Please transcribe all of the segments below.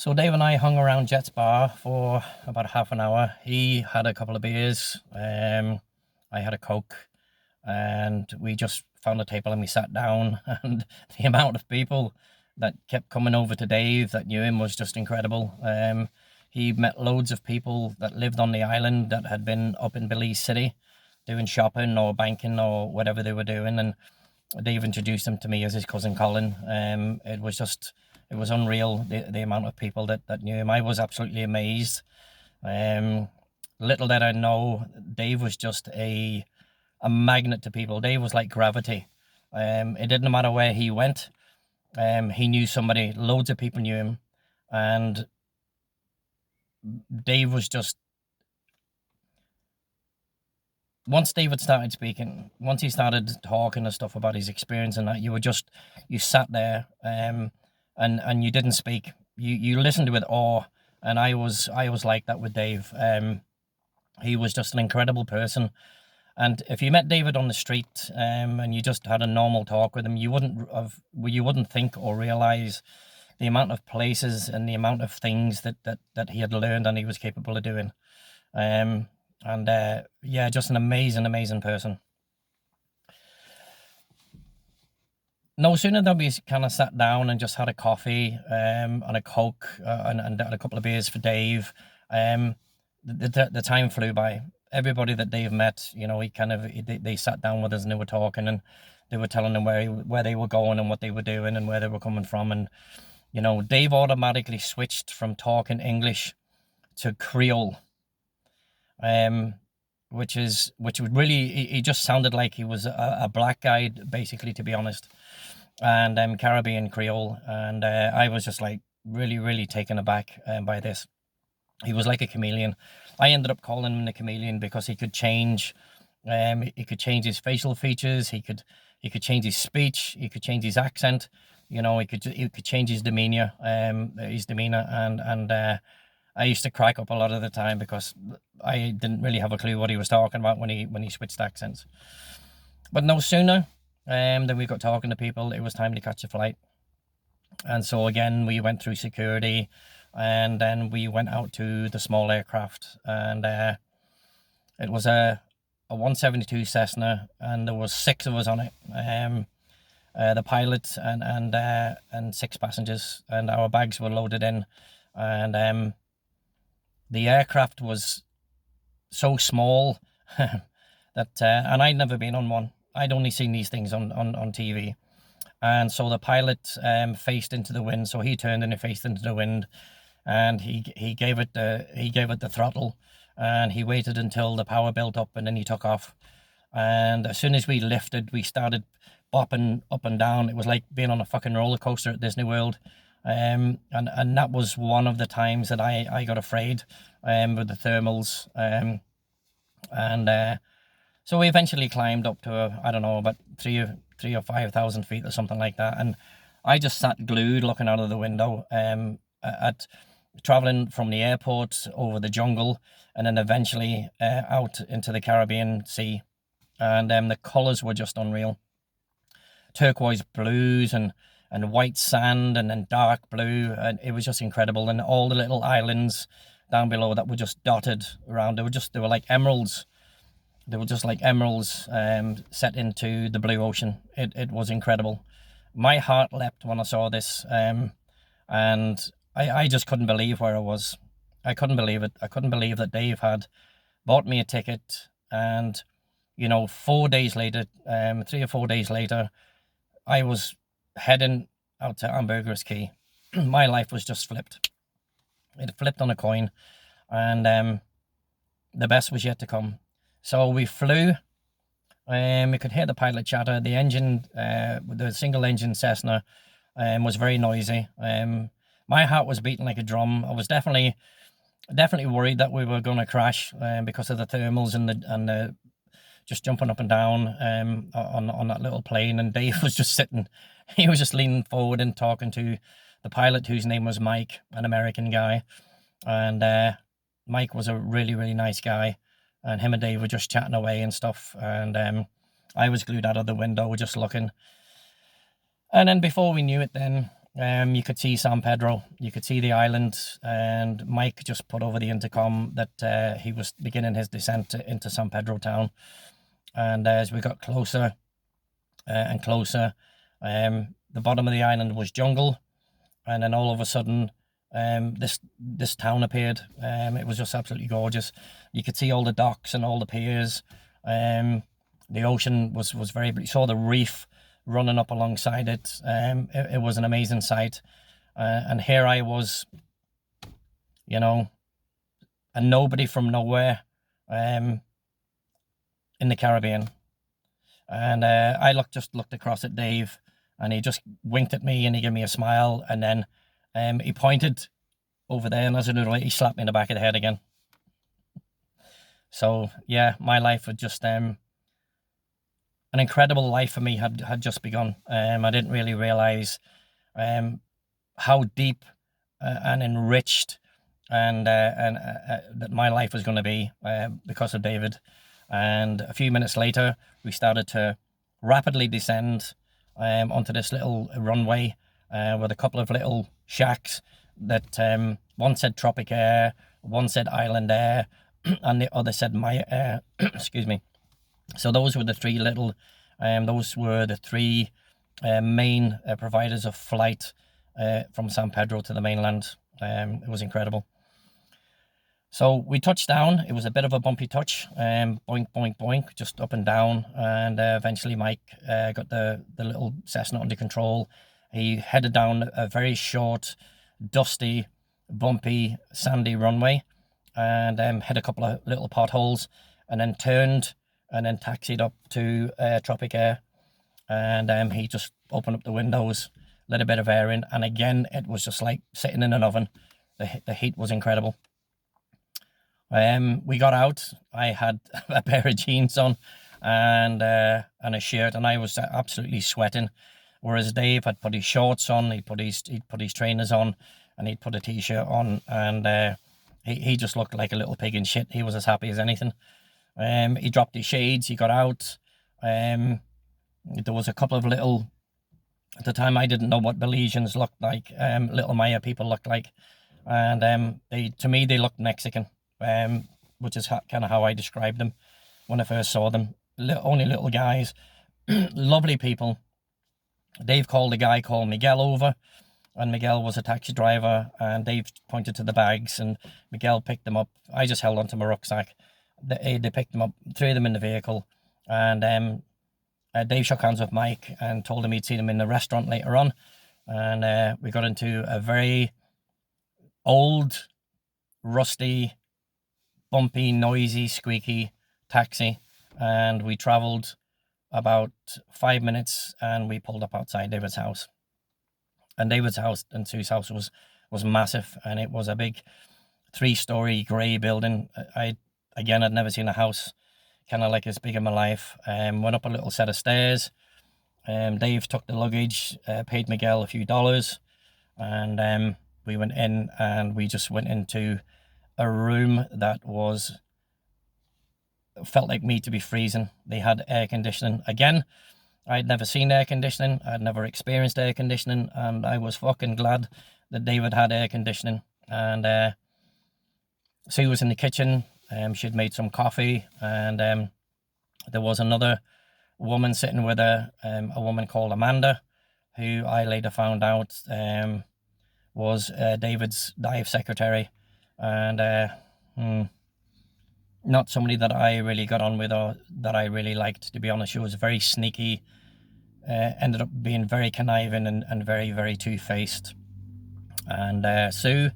So Dave and I hung around Jet's bar for about half an hour. He had a couple of beers. I had a Coke, and we just found a table and we sat down. And the amount of people that kept coming over to Dave that knew him was just incredible. He met loads of people that lived on the island that had been up in Belize City doing shopping or banking or whatever they were doing, and Dave introduced him to me as his cousin Colin. It was unreal, the amount of people that knew him. I was absolutely amazed. Little did I know, Dave was just a magnet to people. Dave was like gravity. It didn't matter where he went. He knew somebody. Loads of people knew him, and Dave was just. Once David started speaking, once he started talking and stuff about his experience and that, you sat there, and you didn't speak. You listened with awe, and I was like that with Dave. He was just an incredible person. And if you met David on the street, and you just had a normal talk with him, you wouldn't think or realize the amount of places and the amount of things that he had learned and he was capable of doing. Yeah, just an amazing person. No sooner than we kind of sat down and just had a coffee, and a Coke, and a couple of beers for Dave, the time flew by. Everybody that Dave met, they sat down with us and they were talking, and they were telling them where they were going and what they were doing and where they were coming from. And Dave automatically switched from talking English to Creole, which would really, he just sounded like he was a black guy, basically, to be honest, and Caribbean Creole. And I was just like really taken aback by this. He was like a chameleon. I ended up calling him the chameleon because he could change. He could change his facial features. He could change his speech. He could change his accent. He could change his demeanor. And I used to crack up a lot of the time because I didn't really have a clue what he was talking about when he switched accents. But no sooner than we got talking to people, it was time to catch a flight. And so again, we went through security, and then we went out to the small aircraft, and it was a 172 Sessna, and there was 6 of us on it. The pilot and 6 passengers, and our bags were loaded in, and the aircraft was so small that and I'd never been on one. I'd only seen these things on TV. And so the pilot faced into the wind, so he turned and he faced into the wind, and he gave it the throttle, and he waited until the power built up, and then he took off. And as soon as we lifted, we started bopping up and down. It was like being on a fucking roller coaster at Disney World. And that was one of the times that I got afraid with the thermals. So we eventually climbed up to I don't know, about 3,000 or 5,000 feet or something like that, and I just sat glued looking out of the window at traveling from the airport over the jungle, and then eventually out into the Caribbean Sea, and the colors were just unreal. Turquoise blues and white sand, and then dark blue, and it was just incredible. And all the little islands down below that were just dotted around, they were like emeralds. They were just like emeralds set into the blue ocean. It was incredible. My heart leapt when I saw this, and I just couldn't believe where I was. I couldn't believe it. I couldn't believe that Dave had bought me a ticket, and 4 days later, 3 or 4 days later, I was heading out to Ambergris Caye. My life was just flipped. It flipped on a coin, and the best was yet to come. So we flew. We could hear the pilot chatter. The engine, the single engine Sessna, was very noisy. My heart was beating like a drum. I was definitely worried that we were going to crash because of the thermals and the just jumping up and down on that little plane. And Dave was just sitting. He was just leaning forward and talking to the pilot, whose name was Mike, an American guy. And Mike was a really nice guy. And him and Dave were just chatting away and stuff. And I was glued out of the window just looking. And then before we knew it, then You could see San Pedro, you could see the island, and Mike just put over the intercom that he was beginning his descent into San Pedro town. And as we got closer and closer, the bottom of the island was jungle, and then all of a sudden, this town appeared. It was just absolutely gorgeous. You could see all the docks and all the piers. The ocean was very. You saw the reef running up alongside it. It was an amazing sight. And here I was, you know, a nobody from nowhere, in the Caribbean. And I just looked across at Dave, and he just winked at me and he gave me a smile, and then he pointed over there, and as I do, he slapped me in the back of the head again. So yeah, my life had just an incredible life for me had just begun. I didn't really realize how deep and enriched and that my life was going to be because of David. And a few minutes later, we started to rapidly descend onto this little runway with a couple of little shacks that one said Tropic Air, one said Island Air, and the other said My Air. Excuse me. So those were the three main providers of flight from San Pedro to the mainland. It was incredible. So we touched down. It was a bit of a bumpy touch, boink, boink, boink, just up and down. And eventually Mike got the little Sessna under control. He headed down a very short, dusty, bumpy, sandy runway, and hit a couple of little potholes, and then turned and then taxied up to Tropic Air. And he just opened up the windows, let a bit of air in, and again, it was just like sitting in an oven. The heat was incredible. We got out. I had a pair of jeans on and a shirt, and I was absolutely sweating. Whereas Dave had put his shorts on, he'd put his trainers on, and he'd put a t-shirt on, and he just looked like a little pig in shit. He was as happy as anything. He dropped his shades. He got out. There was a couple of little. At the time, I didn't know what Belizeans looked like. Little Maya people looked like, and to me they looked Mexican. Which is kind of how I described them when I first saw them. Only little guys, lovely people. Dave called Miguel over, and Miguel was a taxi driver, and Dave pointed to the bags, and Miguel picked them up. I just held onto my rucksack. They picked them up, threw them in the vehicle, and Dave shook hands with Mike and told him he'd seen him in the restaurant later on, and we got into a very old, rusty, bumpy, noisy, squeaky taxi, and we travelled about 5 minutes, and we pulled up outside David's house. And David's house and Sue's house was massive, and it was a big 3-story grey building. I'd never seen a house kind of like as big in my life. Went up a little set of stairs. Dave took the luggage, paid Miguel a few dollars, and we went in, and we just went into a room that felt like me to be freezing. They had air conditioning. Again, I'd never seen air conditioning. I'd never experienced air conditioning, and I was fucking glad that David had air conditioning. And Sue was in the kitchen. She'd made some coffee, and there was another woman sitting with her, a woman called Amanda, who I later found out was David's dive secretary. And not somebody that I really got on with or that I really liked, to be honest. She was very sneaky, ended up being very conniving and very, very two-faced. And Sue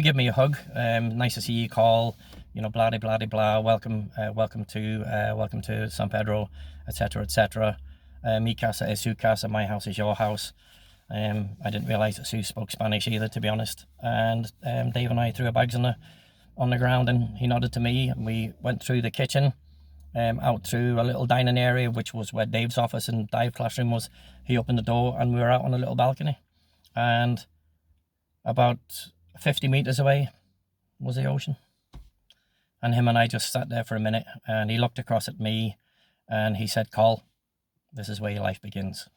gave me a hug. Nice to see you, call, blah, blah, blah, blah. Welcome to San Pedro, etc., etc. Mi casa es su casa, my house is your house. I didn't realise that Sue spoke Spanish either, to be honest. And Dave and I threw our bags on the ground, and he nodded to me, and we went through the kitchen, out through a little dining area, which was where Dave's office and dive classroom was. He opened the door, and we were out on a little balcony. And about 50 metres away was the ocean. And him and I just sat there for a minute, and he looked across at me, and he said, "Call." this is where your life begins.